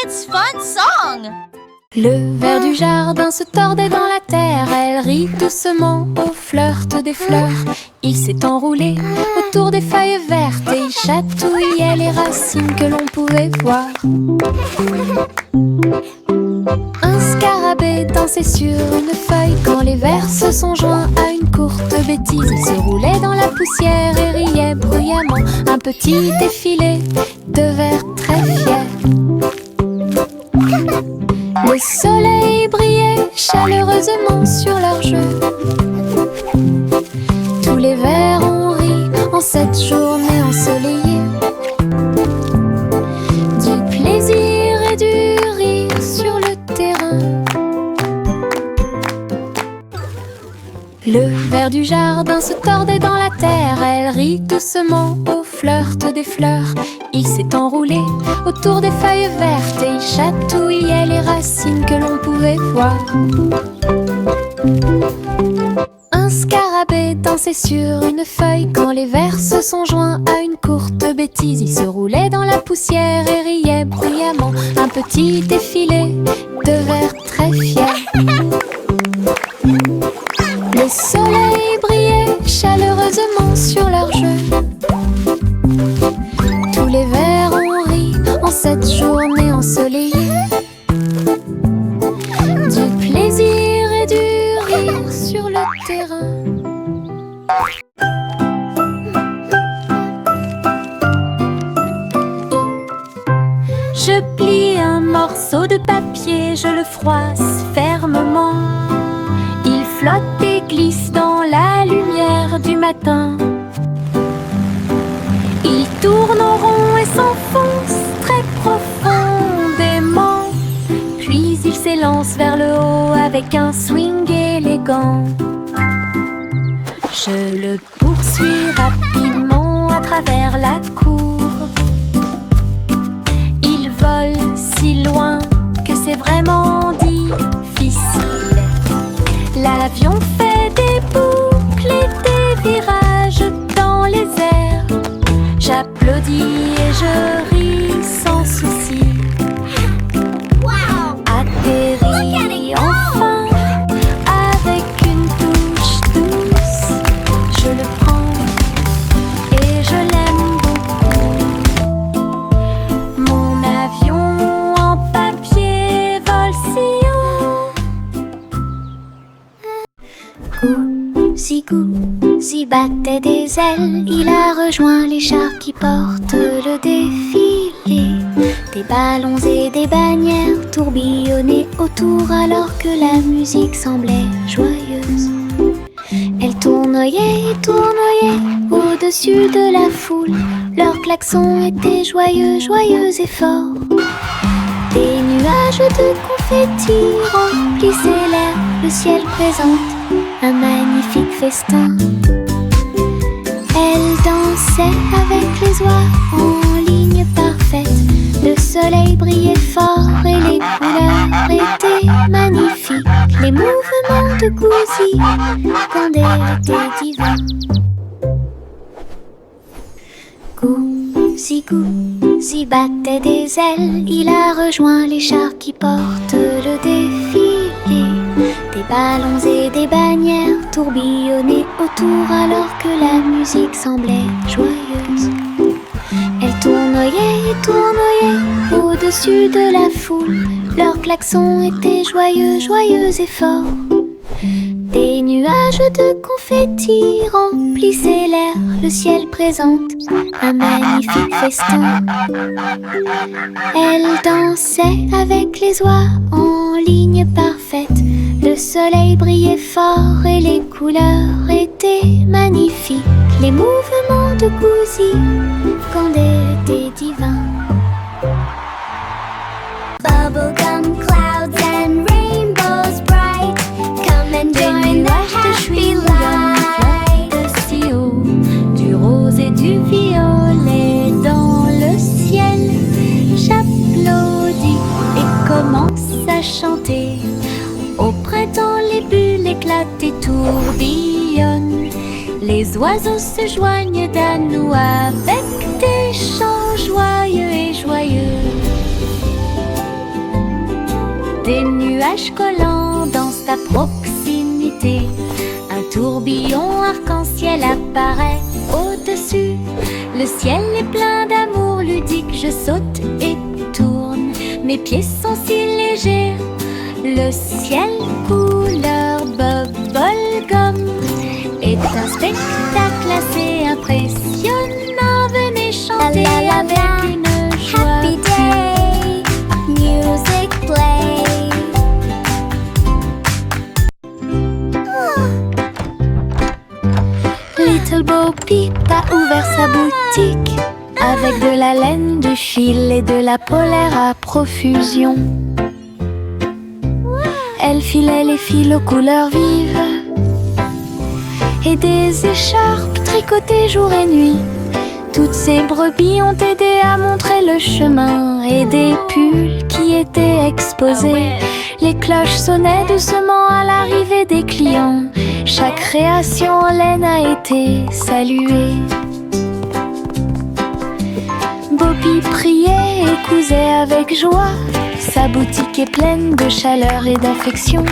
kids' fun song! Le ver du jardin se tordait dans la terre. Elle rit doucement au flirt des fleurs. Il s'est enroulé autour des feuilles vertes et il chatouillait les racines que l'on pouvait voir. Un scarabée dansait sur une feuille quand les vers se sont joints à une courte bêtise. Il se roulait dans la poussière et riait bruyamment. Un petit défilé de vers très fiers. Le soleil brillait chaleureusement sur leur jeu. Tous les vers ont ri en cette journée ensoleillée. Du plaisir et du rire sur le terrain. Le ver du jardin se tordait dans la terre. Elle rit doucement au flirt des fleurs. Il s'est enroulé autour des feuilles vertes et il chatouillait les racines que l'on pouvait voir. Un scarabée dansait sur une feuille quand les vers se sont joints à une courte bêtise. Il se roulait dans la poussière et riait bruyamment. Un petit défilé de vers très fiers. Le soleil brillait chaleureusement sur leur jeu. Tous les vers ont ri en cette journée ensoleillée. Du plaisir et du rire sur le terrain. Je plie un morceau de papier, je le froisse fermement. Il flotte et glisse dans la lumière du matin. Il tourne en rond et s'enfonce très profondément. Puis il s'élance vers le haut avec un swing élégant. Je le poursuis rapidement à travers la cour. Il vole si loin que c'est vraiment difficile. L'avion fait des boucles et des virages dans les airs. J'applaudis et je ris sans souci. Atterri enfin avec une touche douce. Je le prends et je l'aime beaucoup. Mon avion en papier vole si haut. Gousi battait des ailes. Il a rejoint les chars qui portent le défilé. Des ballons et des bannières tourbillonnaient autour alors que la musique semblait joyeuse. Elle tournoyait et tournoyait au-dessus de la foule. Leurs klaxons étaient joyeux, joyeux et forts. Des nuages de confettis remplissaient l'air. Le ciel présente un magnifique festin. Elle dansait avec les oies en ligne parfaite. Le soleil brillait fort et les couleurs étaient magnifiques. Les mouvements de Gousi quand elle était divin. Gousi battait des ailes. Il a rejoint les chars qui portent le défilé. Des ballons et des bannières tourbillonnaient autour alors que la musique semblait joyeuse. Elle tournoyait et tournoyait au-dessus de la foule. Leurs klaxons étaient joyeux, joyeux et forts. Des nuages de confettis remplissaient l'air. Le ciel présente un magnifique festin. Elle dansait avec les oies en ligne parfaite. Le soleil brillait fort et les couleurs étaient magnifiques. Les mouvements de Gousi quand elle était divin. Bubblegum clouds and rainbows bright. Come and join the happy light. Si haut, du rose et du violet dans le ciel. J'applaudis et commence à chanter. Au printemps, les bulles éclatent et tourbillonnent. Les oiseaux se joignent à nous avec des chants joyeux et joyeux. Des nuages collants dansent à proximité. Un tourbillon arc-en-ciel apparaît au-dessus. Le ciel est plein d'amour ludique. Je saute et tourne, mes pieds sont si légers. Le ciel couleur bubblegum est un spectacle assez impressionnant. Venez chanter avec une joie. Happy day, music play. Little Bo Peep a ouvert sa boutique avec de la laine, du fil et de la polaire à profusion. Elle filait les fils aux couleurs vives et des écharpes tricotées jour et nuit. Toutes ces brebis ont aidé à montrer le chemin et des pulls qui étaient exposés. Les cloches sonnaient doucement à l'arrivée des clients. Chaque création en laine a été saluée. Bobby priait et cousait avec joie. Sa boutique est pleine de chaleur et d'affection.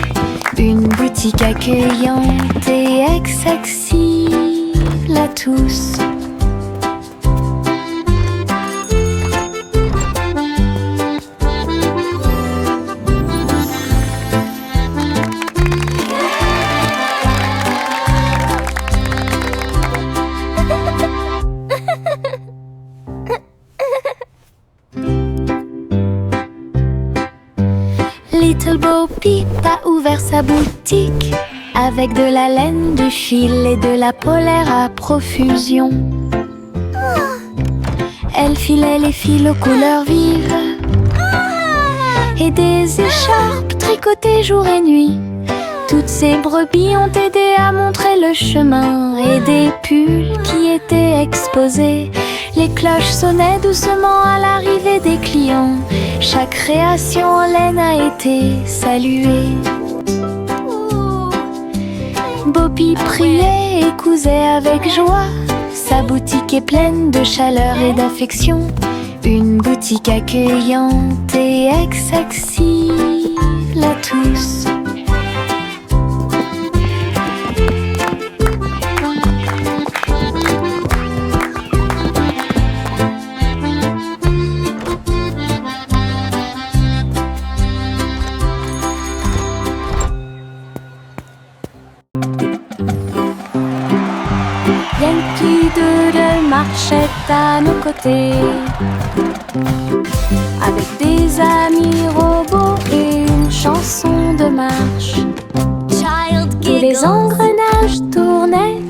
Une boutique accueillante et accessible à tous. Little Bo Peep a ouvert sa boutique avec de la laine, du fil et de la polaire à profusion. Elle filait les fils aux couleurs vives et des écharpes tricotées jour et nuit. Toutes ces brebis ont aidé à montrer le chemin et des pulls qui étaient exposés. Les cloches sonnaient doucement à l'arrivée des clients. Chaque création en laine a été saluée. Bobby priait et cousait avec joie. Sa boutique est pleine de chaleur et d'affection. Une boutique accueillante et accessible à tous. Yankee Doodle marchait à nos côtés, avec des amis robots et une chanson de marche. Tous les engrenages tournaient,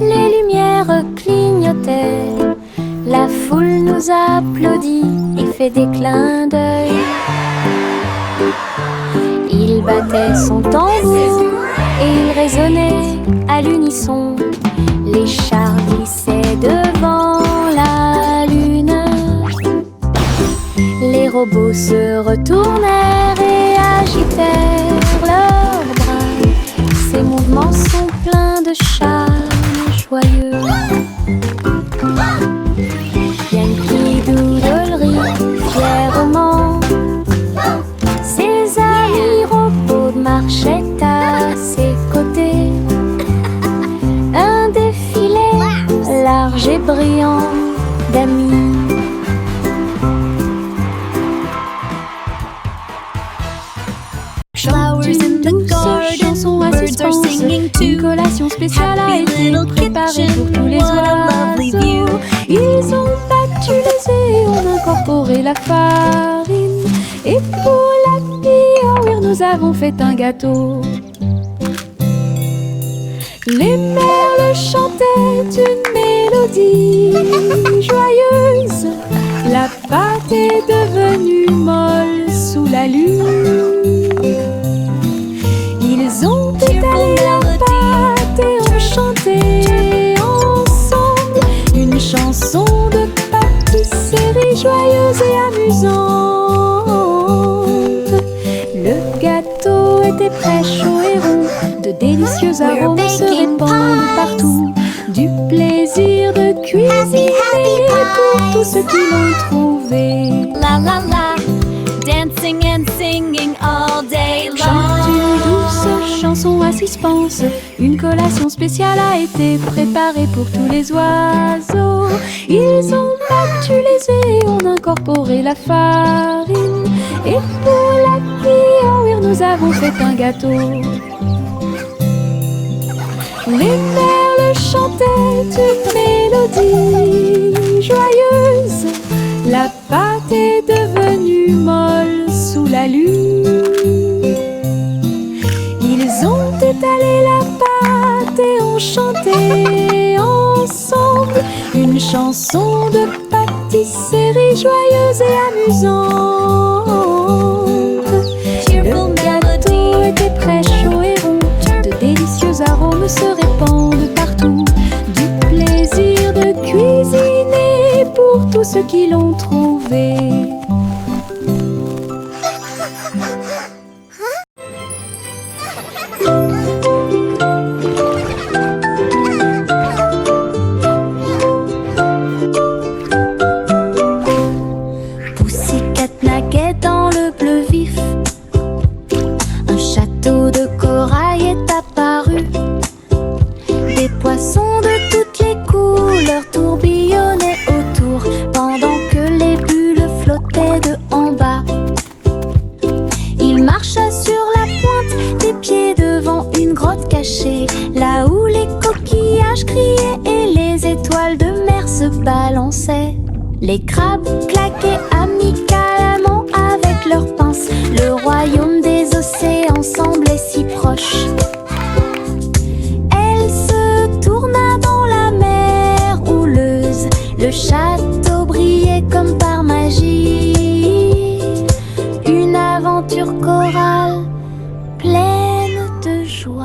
les lumières clignotaient. La foule nous applaudit et fait des clins d'œil. Il battait son tambour et il résonnait à l'unisson. Les chars glissaient devant la lune. Les robots se retournèrent et agitèrent leurs bras. Ces mouvements sont pleins de charme joyeux. Yankee Doodle rit fièrement. Ses amis robots marchaient à ses côtés. Un défilé large et brillant d'amis. Flowers in the garden, chanson à birds are suspense. singing Une too. collation spéciale a Happy été little préparée pour kitchen, tous les what a lovely view. oiseaux. Ils ont battu les œufs et ont incorporé la farine. Et pour la Hour, nous avons fait un gâteau. Les merles chantaient une mélodie joyeuse. La pâte est devenue molle sous la lune. Ils ont étalé la pâte et ont chanté ensemble une chanson de pâtisserie joyeuse et amusante. Le gâteau était prêt, chaud et rond. De délicieux arômes se répandent partout. Du plaisir de cuisiner pour tous ceux qui l'ont trouvé. La la la, dancing and singing all suspense. Une collation spéciale a été préparée pour tous les oiseaux. Ils ont battu les œufs et ont incorporé la farine. Et pour l'accueillir, nous avons fait un gâteau. Les merles chantaient une mélodie joyeuse. La pâte est devenue molle sous la lune. Ils ont étalé la pâte et ont chanté ensemble une chanson de pâtisserie joyeuse et amusante. Le gâteau était très chaud et rond. De délicieux arômes se répandent partout. Du plaisir de cuisiner pour tous ceux qui l'ont trouvé. Pussycat naquait dans le bleu vif. Un château de corail est apparu. Des poissons de toutes les couleurs tourbillonnaient autour, pendant que les bulles flottaient de en bas. Il marcha sur la pointe des pieds devant une grotte cachée, là où les coquillages criaient et les étoiles de mer se balançaient. Les crabes claquaient amicalement avec leurs pinces. Le royaume des océans semblait si proche. Elle se tourna dans la mer houleuse. Le château brillait comme par magie. Une aventure chorale pleine de joie.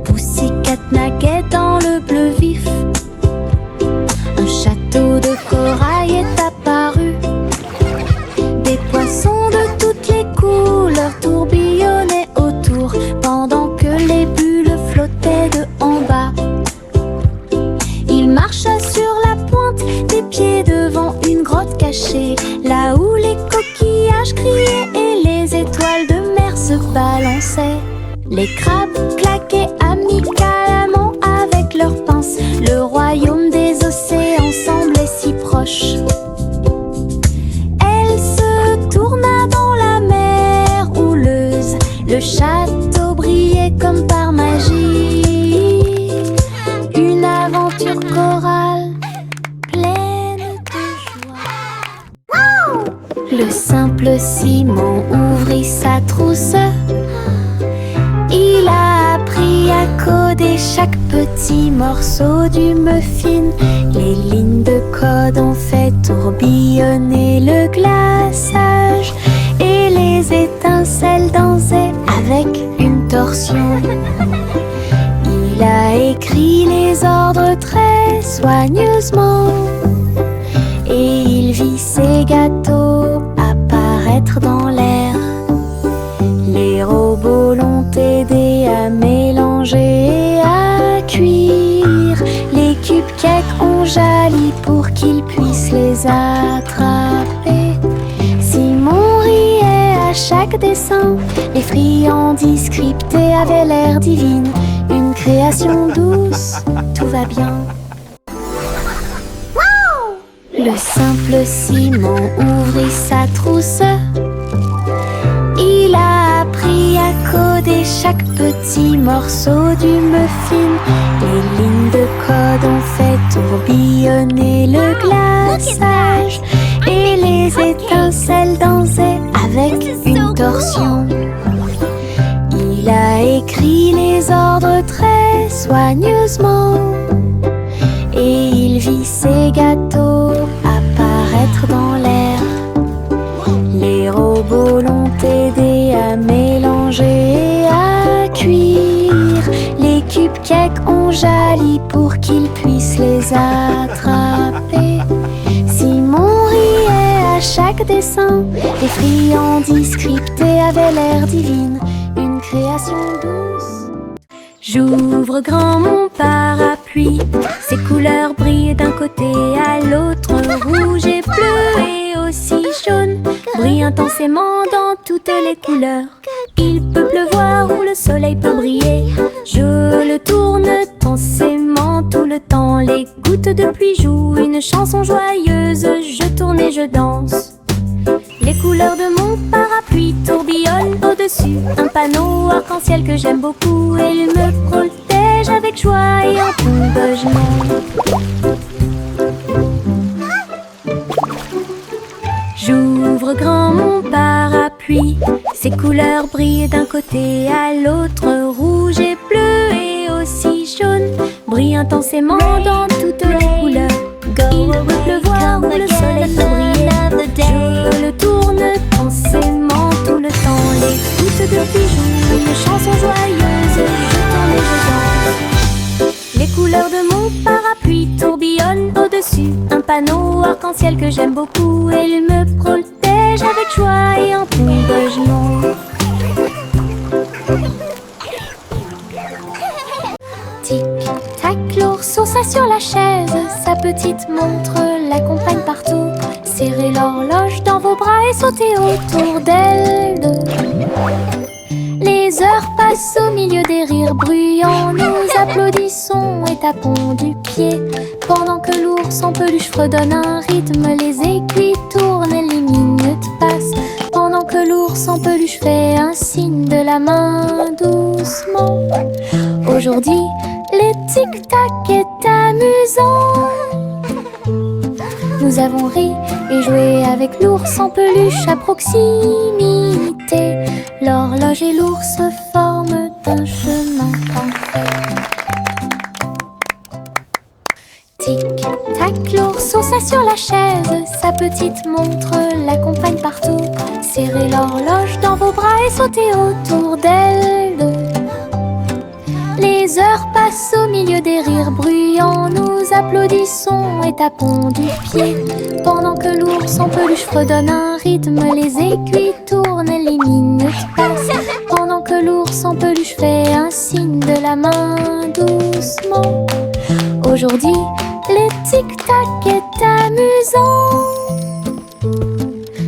Pussycat naquait dans le bleu vif. Un château de corail est apparu. Des poissons de toutes les couleurs tourbillonnaient autour, pendant que les bulles flottaient de en bas. Il marcha sur la pointe des pieds devant une grotte cachée, là où les coquillages criaient et les étoiles de mer se balançaient. Les crabes claquaient amicalement avec leurs pinces. Le royaume des océans semblait si proche. Elle se tourna dans la mer houleuse. Le château brillait comme par magie. Une aventure chorale pleine de joie. Le simple Simon ouvrit sa trousse. Il a appris à coder chaque petit morceau du muffin. Les lignes de code ont fait tourbillonner le glaçage et les étincelles dansaient avec une torsion. Il a écrit les ordres très soigneusement et il vit ses gâteaux apparaître dans l'air. Les robots l'ont aidé à mélanger et à cuire. Les cupcakes ont jali pour qu'il puisse les attraper. Simon riait à chaque dessin. Les friandises scriptées avaient l'air divine. Une création douce, tout va bien. Le simple Simon ouvrit sa trousse. Il a appris à coder chaque petit morceau du muffin. Les lignes de code ont fait tourbillonner le glaçage et les étincelles dansaient avec une torsion. Il a écrit les ordres très soigneusement et il vit ses gâteaux apparaître dans l'air. Les robots l'ont aidé à mélanger et à cuire. Les cupcakes ont jali pour qu'il puisse les attraper. Simon riait à chaque dessin. Les friandises scriptées avaient l'air divine. Une création douce. J'ouvre grand mon parapluie, ses couleurs brillent d'un côté à l'autre, rouge et bleu et aussi jaune, brillent intensément dans toutes les couleurs. Il peut pleuvoir ou le soleil peut briller, je le tourne intensément tout le temps. Les gouttes de pluie jouent une chanson joyeuse, je tourne et je danse. Les couleurs de mon parapluie tourbillonnent au-dessus, un panneau arc-en-ciel que j'aime beaucoup. Et il me protège avec joie et encouragement. J'ouvre grand mon parapluie, ses couleurs brillent d'un côté à l'autre, rouge et bleu et aussi jaune, brillent intensément dans toutes les couleurs. Il peut pleuvoir ou le soleil peut briller, je le tourne intensément tout le temps. Les gouttes de pluie jouent une chanson joyeuse, je tourne et je danse. Les couleurs de mon parapluie tourbillonnent au-dessus, un panneau arc-en-ciel que j'aime beaucoup. Et il me protège avec joie et encouragement. Tic-tac, l'ours s'assoit sur la chaise, sa petite montre l'accompagne partout. Serrez l'horloge dans vos bras et sautez autour d'elle deux. Les heures passent au milieu des rires bruyants, nous applaudissons et tapons du pied. Pendant que l'ours en peluche fredonne un rythme, les aiguilles tournent et les minutes passent. Pendant que l'ours en peluche fait un signe de la main doucement. Aujourd'hui, le tic-tac est amusant. Nous avons ri et joué avec l'ours en peluche à proximité. L'horloge et l'ours forment un chemin parfait. Tic-tac, l'ours s'assoit sur la chaise, sa petite montre l'accompagne partout. Serrez l'horloge dans vos bras et sautez autour d'elle deux. Les heures passent au milieu des rires bruyants, nous applaudissons et tapons du pied. Pendant que l'ours en peluche fredonne un rythme, les aiguilles tournent et les minutes passent. Pendant que l'ours en peluche fait un signe de la main doucement. Aujourd'hui, le tic-tac est amusant.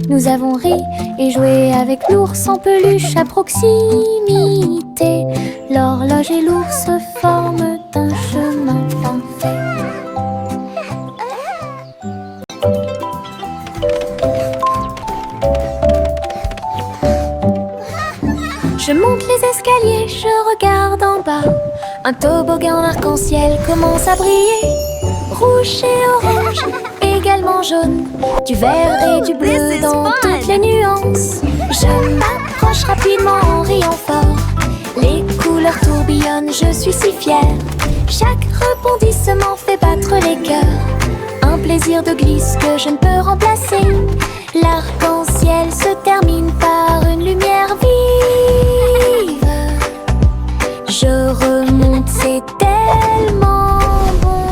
Nous avons ri et joué avec l'ours en peluche à proximité. L'horloge et l'ours forment un chemin parfait. Je monte les escaliers, je regarde en bas. Un toboggan arc-en-ciel commence à briller. Rouge et orange, également jaune, du vert et du bleu dans toutes les nuances. Je m'approche rapidement en riant fort. Les couleurs tourbillonnent, je suis si fière. Chaque rebondissement fait battre les cœurs. Un plaisir de glisse que je ne peux remplacer. L'arc-en-ciel se termine par une lumière vive. Je remonte, c'est tellement bon.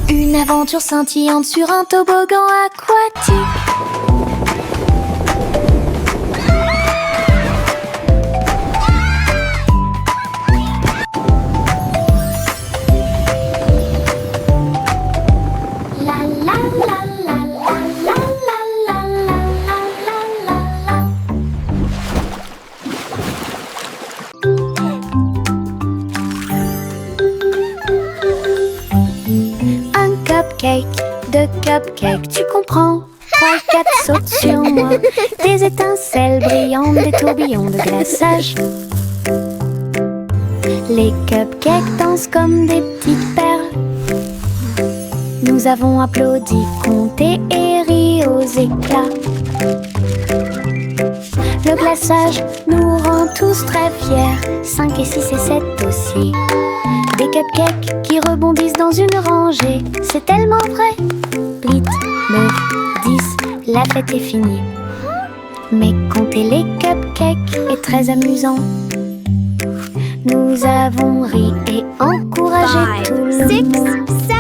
Une aventure scintillante sur un toboggan aquatique. De cupcake, tu comprends? 3, 4 sautent sur moi. Des étincelles brillantes, des tourbillons de glaçage. Les cupcakes dansent comme des petites perles. Nous avons applaudi, compté et ri aux éclats. Le glaçage nous rend tous très fiers. 5 et 6 et 7 aussi. Des cupcakes qui rebondissent dans une rangée. C'est tellement vrai. 8, 9, 10, la fête est finie. Mais compter les cupcakes est très amusant. Nous avons ri et encouragé tout le 6, monde. 7.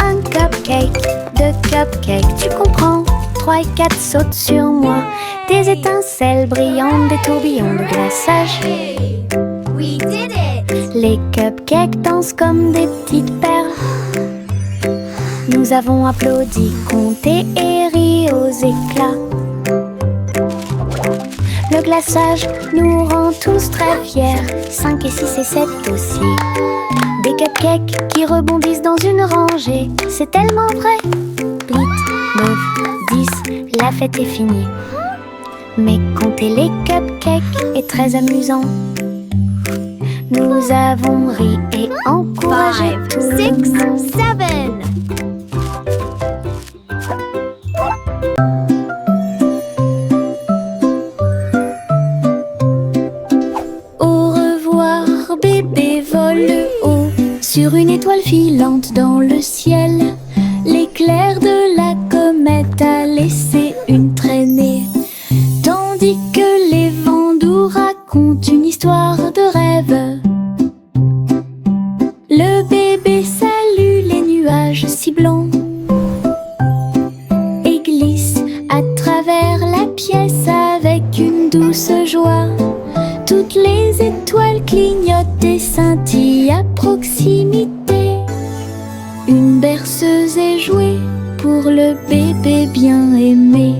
Un 3 et 4 sautent sur moi. Des étincelles brillantes, des tourbillons de glaçage. We did it! Les cupcakes dansent comme des petites perles. Nous avons applaudi, compté et ri aux éclats. Le glaçage nous rend tous très fiers. 5 et 6 et 7 aussi. Des cupcakes qui rebondissent dans une rangée. C'est tellement vrai. 8, 9, 10, la fête est finie. Mais compter les cupcakes est très amusant. Nous avons ri et encouragé 5, tout le 6, monde. 7. Au revoir, bébé vole haut sur une étoile filante dans le ciel. L'éclair de la comète a laissé une traînée, tandis que les vents doux racontent une histoire de rêve. Le bébé salue les nuages si blancs et glisse à travers la pièce avec une douce joie. Toutes les étoiles clignotent et scintillent à proximité. Une berceuse est jouée pour le bébé bien aimé.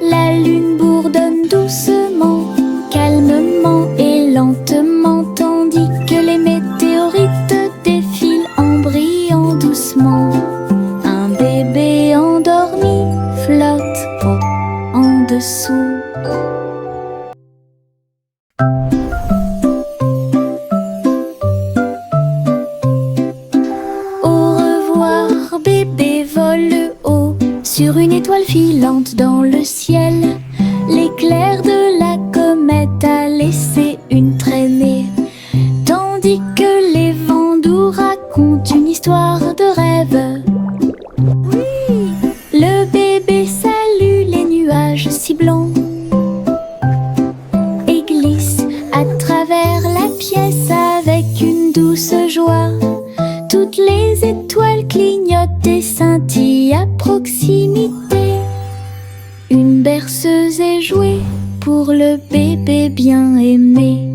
La lune bourdonne doucement, calmement et lentement, tandis que les météorites défilent en brillant doucement. Un bébé endormi flotte en dessous. Bébé vole haut sur une étoile filante dans le ciel. L'éclair de la comète a laissé une traînée, tandis que les vents doux racontent une histoire de rêve. Le bébé salue les nuages si blancs et glisse à travers la pièce avec une douce joie. Toutes les étoiles clignotent et scintillent à proximité. Une berceuse est jouée pour le bébé bien aimé.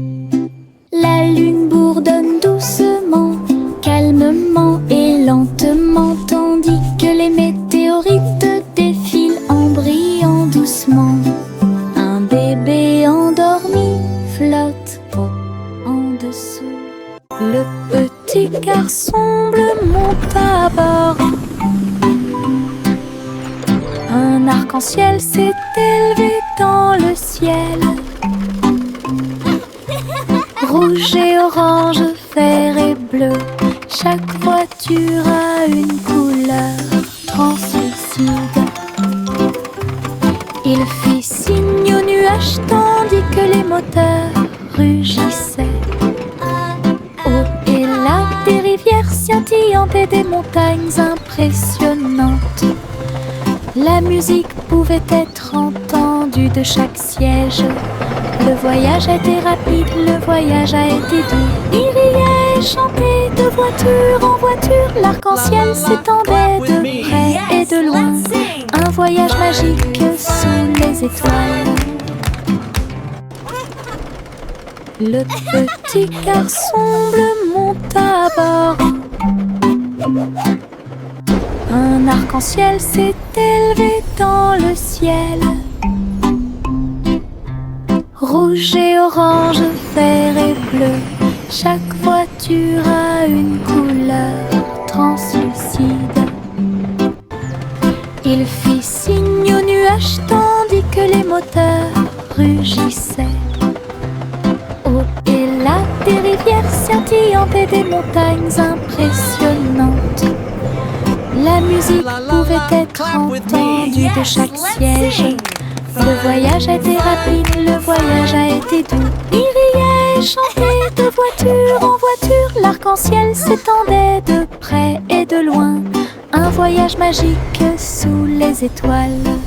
La lune bourdonne doucement, calmement et lentement, tandis que les météorites défilent en brillant doucement. Un bébé endormi flotte en dessous. Le petit garçon bleu monte à bord. Un arc-en-ciel s'est élevé dans le ciel. Rouge et orange, vert et bleu, chaque voiture a une couleur translucide. Il fit signe aux nuages tandis que les moteurs rugissaient. Et là, des rivières scintillantes et des montagnes impressionnantes. La musique pouvait être entendue de chaque siège. Le voyage a été rapide, le voyage a été doux. Il riait et chantait de voiture en voiture. L'arc-en-ciel s'étendait de près et de loin. Un voyage magique sous les étoiles. Le petit garçon bleu monte à bord. Un arc-en-ciel s'est élevé dans le ciel. Rouge et orange, vert et bleu, chaque voiture a une couleur translucide. Il fit signe aux nuages tandis que les moteurs rugissaient. Et là, des rivières scintillantes et des montagnes impressionnantes. La musique pouvait être entendue de chaque siège. Le voyage a été rapide, le voyage a été doux. Il riait et chantait de voiture en voiture. L'arc-en-ciel s'étendait de près et de loin. Un voyage magique sous les étoiles.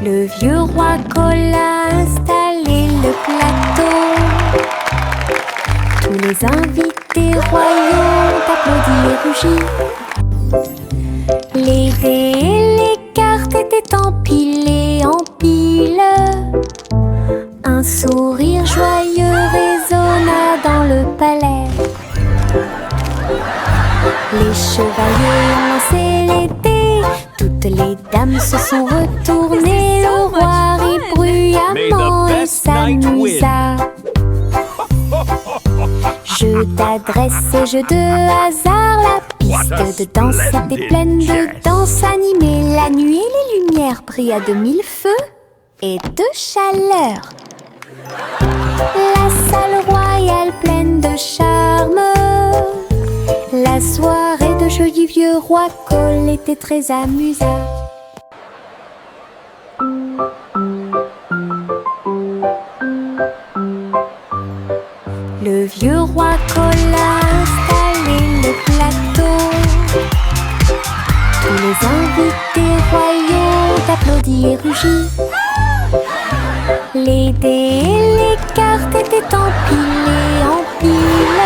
Le vieux roi Cola a installé le plateau. Tous les invités royaux ont applaudi et rugi. Les dés et les cartes étaient empilés en piles. Un sourire joyeux résonna dans le palais. Les chevaliers ont lancé les dés. Toutes les dames se sont retournées. Le roi rit bruyamment et s'amusa. Jeu d'adresse et jeu de hasard. La piste de danse était pleine de danse animée. La nuit, les lumières brillaient à de mille feux et de chaleur. La salle royale pleine de charme. La soirée de jeu du vieux roi Cole était très amusante. Le vieux roi Cole a installé le plateau. Tous les invités royaux ont applaudi et rugi. Les dés et les cartes étaient empilés en piles.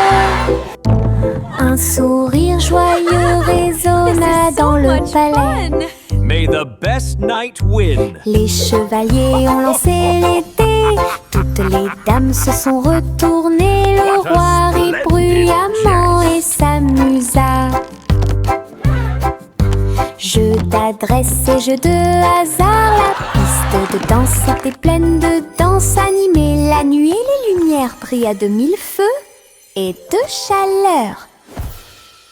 Un sourire joyeux résonna dans le palais. May the best knight win. Les chevaliers ont lancé les dés. Toutes les dames se sont retournées. Le roi rit bruyamment et s'amusa. Jeu d'adresse et jeu de hasard. La piste de danse était pleine de danse animée. La nuit, les lumières brillaient à de mille feux et de chaleur.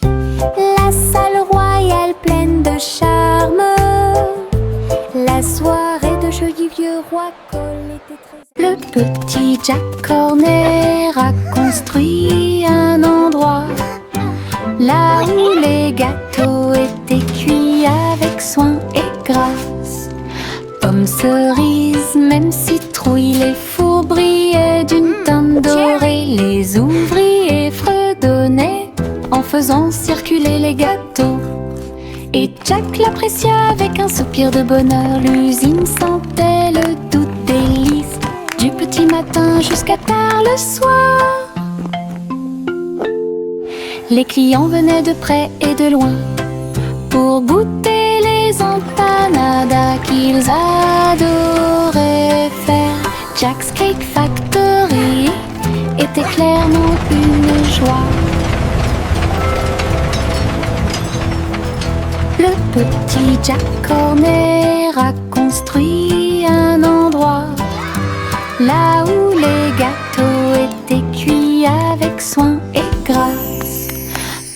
La salle royale pleine de charme. La soirée de jeu du vieux roi Cole était très... Le petit Jack Horner a construit un endroit là où les gâteaux étaient cuits avec soin et grâce. Pommes, cerises, même citrouilles, les fours brillaient d'une teinte dorée. Les ouvriers fredonnaient en faisant circuler les gâteaux. Et Jack l'apprécia avec un soupir de bonheur. L'usine sentait le doux délice du petit matin jusqu'à tard le soir. Les clients venaient de près et de loin pour goûter les empanadas qu'ils adoraient faire. Jack's Cake Factory était clairement une joie. Le petit Jack Horner a construit un endroit là où les gâteaux étaient cuits avec soin et grâce.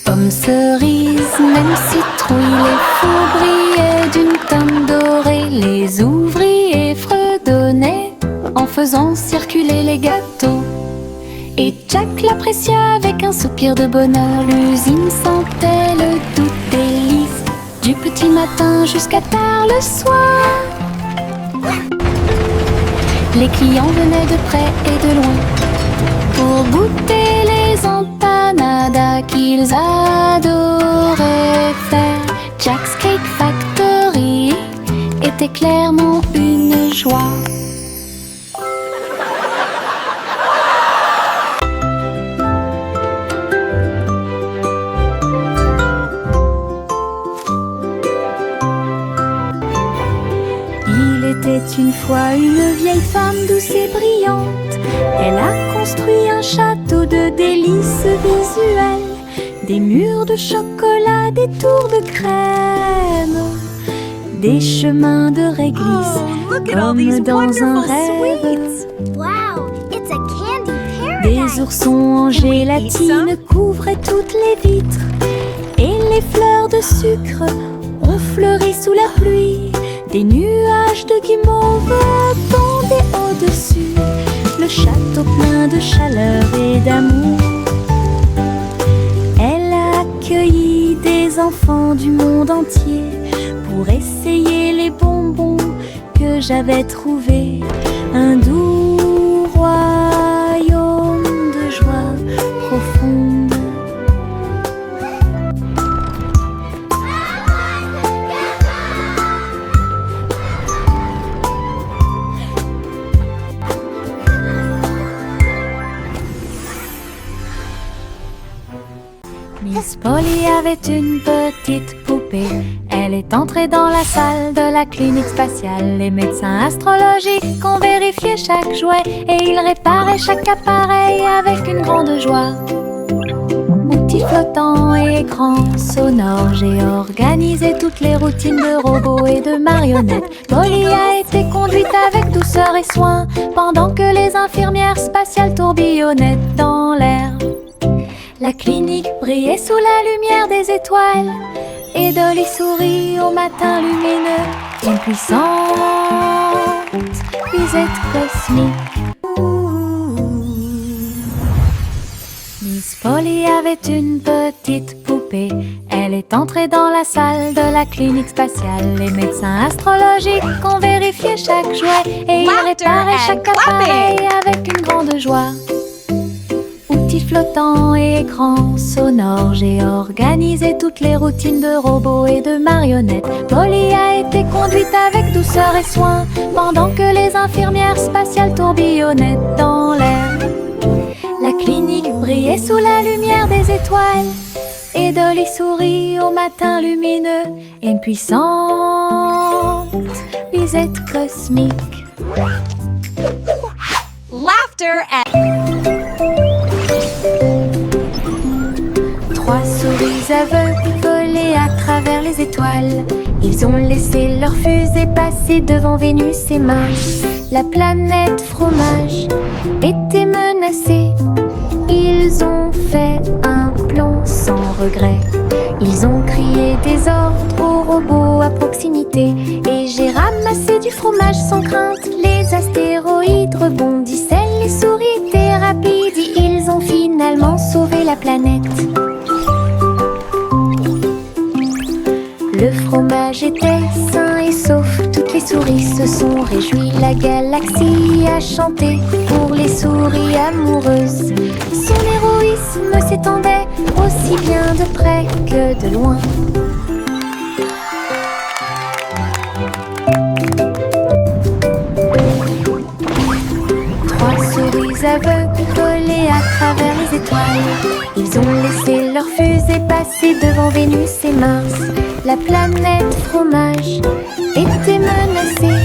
Pommes, cerises, même citrouilles, les fours brillaient d'une teinte dorée. Les ouvriers fredonnaient en faisant circuler les gâteaux. Et Jack l'apprécia avec un soupir de bonheur. L'usine sentait le doux délice du petit matin jusqu'à tard le soir. Les clients venaient de près et de loin pour goûter les empanadas qu'ils adoraient faire. Jack's Cake Factory était clairement une joie. C'était une fois une vieille femme douce et brillante. Elle a construit un château de délices visuelles, des murs de chocolat, des tours de crème, des chemins de réglisse, comme dans un rêve. Wow, it's a candy Des paradise. oursons en gélatine couvraient toutes les vitres, et les fleurs de sucre ont fleuri sous la pluie. Des nuages de guimauve tombaient au-dessus, le château plein de chaleur et d'amour. Elle a accueilli des enfants du monde entier pour essayer les bonbons que j'avais trouvés. Un doux royaume de joie profonde. Polly avait une petite poupée. Elle est entrée dans la salle de la clinique spatiale. Les médecins astrologiques ont vérifié chaque jouet et ils réparaient chaque appareil avec une grande joie. Outils flottants et écrans sonores, j'ai organisé toutes les routines de robots et de marionnettes. Polly a été conduite avec douceur et soin pendant que les infirmières spatiales tourbillonnaient dans l'air. La clinique brillait sous la lumière des étoiles et Dolly sourit au matin lumineux. Une puissante visite cosmique. Miss Polly avait une petite poupée. Elle est entrée dans la salle de la clinique spatiale. Les médecins astrologiques ont vérifié chaque jouet et ils réparaient chaque appareil avec une grande joie. Outils flottants et écrans sonores, j'ai organisé toutes les routines de robots et de marionnettes. Polly a été conduite avec douceur et soin pendant que les infirmières spatiales tourbillonnaient dans l'air. La clinique brillait sous la lumière des étoiles et Dolly sourit au matin lumineux. Une puissante visite cosmique. Laughter at... Trois souris aveugles volaient à travers les étoiles. Ils ont laissé leur fusée passer devant Vénus et Mars. La planète fromage était menacée. Ils ont fait un plan sans regret. Ils ont crié des ordres aux robots à proximité. Et j'ai ramassé du fromage sans crainte. Les astéroïdes rebondissaient, les souris étaient rapides. Et ils ont finalement sauvé la planète. Le fromage était sain et sauf. Toutes les souris se sont réjouies. La galaxie a chanté pour les souris amoureuses. Son héroïsme s'étendait aussi bien de près que de loin. Trois souris aveugles volaient à travers les étoiles. Ils ont laissé leur fusée passer devant Vénus et Mars. La planète fromage était menacée.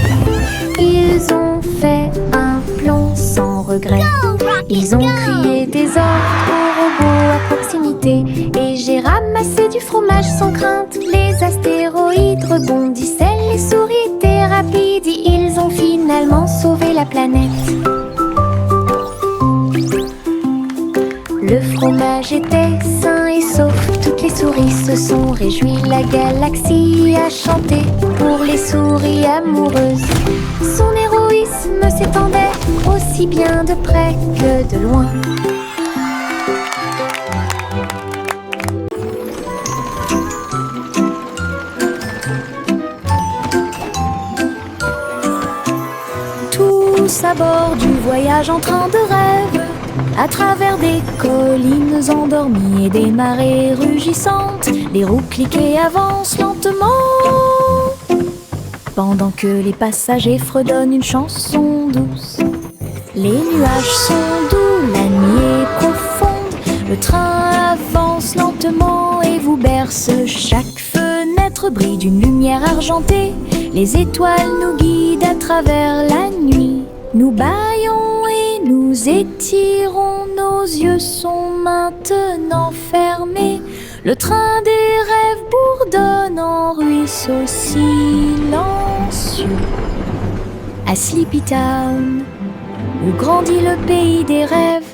Ils ont fait un plan sans regret. Ils ont crié des ordres aux robots à proximité. Et j'ai ramassé du fromage sans crainte. Les astéroïdes rebondissaient, les souris étaient rapides. Et ils ont finalement sauvé la planète. Le fromage était sain et sauf. Toutes les souris se sont réjouies. La galaxie a chanté pour les souris amoureuses. Son héroïsme s'étendait aussi bien de près que de loin. Tous à bord du voyage en train de rêve, à travers des collines endormies et des marées rugissantes, les roues cliquent et avancent lentement, pendant que les passagers fredonnent une chanson douce. Les nuages sont doux, la nuit est profonde, le train avance lentement et vous berce. Chaque fenêtre brille d'une lumière argentée, les étoiles nous guident à travers la nuit. Nous bâillons et nous étirons, nos yeux sont maintenant fermés. Le train des rêves bourdonne en ruisseau silencieux. À Sleepy Town, où grandit le pays des rêves.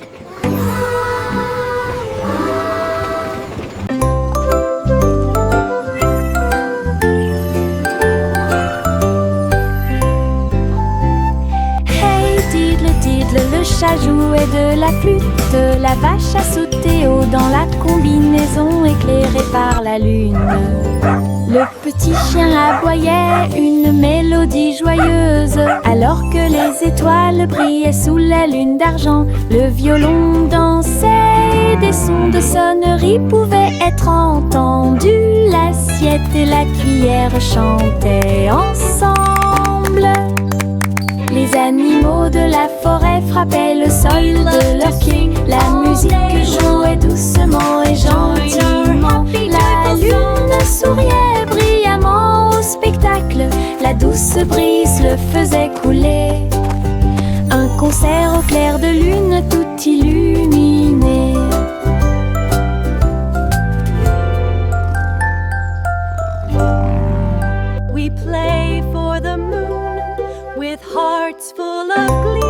Le chat jouait de la flûte, la vache a sauté haut dans la combinaison éclairée par la lune. Le petit chien aboyait une mélodie joyeuse, alors que les étoiles brillaient sous la lune d'argent. Le violon dansait et des sons de sonnerie pouvaient être entendus. L'assiette et la cuillère chantaient ensemble. Les animaux de la forêt forêt frappaient le sol de leurs pieds. La musique jouait doucement et gentiment. La lune souriait brillamment au spectacle. La douce brise le faisait couler. Un concert au clair de lune tout illuminé. We play for the moon with hearts full of glee.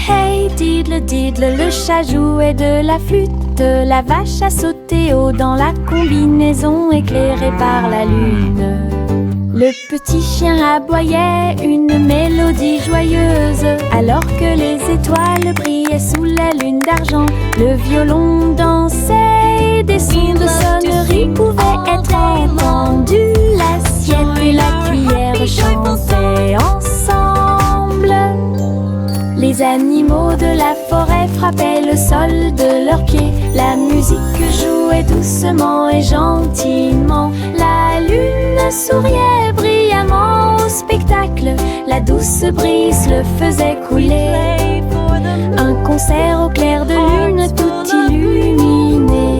Hey diddle diddle, le chat jouait de la flûte. La vache a sauté haut dans la combinaison éclairée par la lune. Le petit chien aboyait une mélodie joyeuse, alors que les étoiles brillaient sous la lune d'argent. Le violon dansait et des sons de sonnerie pouvaient être entendus. L'assiette et la cuillère chantaient ensemble. Les animaux de la forêt frappaient le sol de leurs pieds. La musique jouait doucement et gentiment. La lune souriait brillamment au spectacle. La douce brise le faisait couler. Un concert au clair de lune tout illuminé.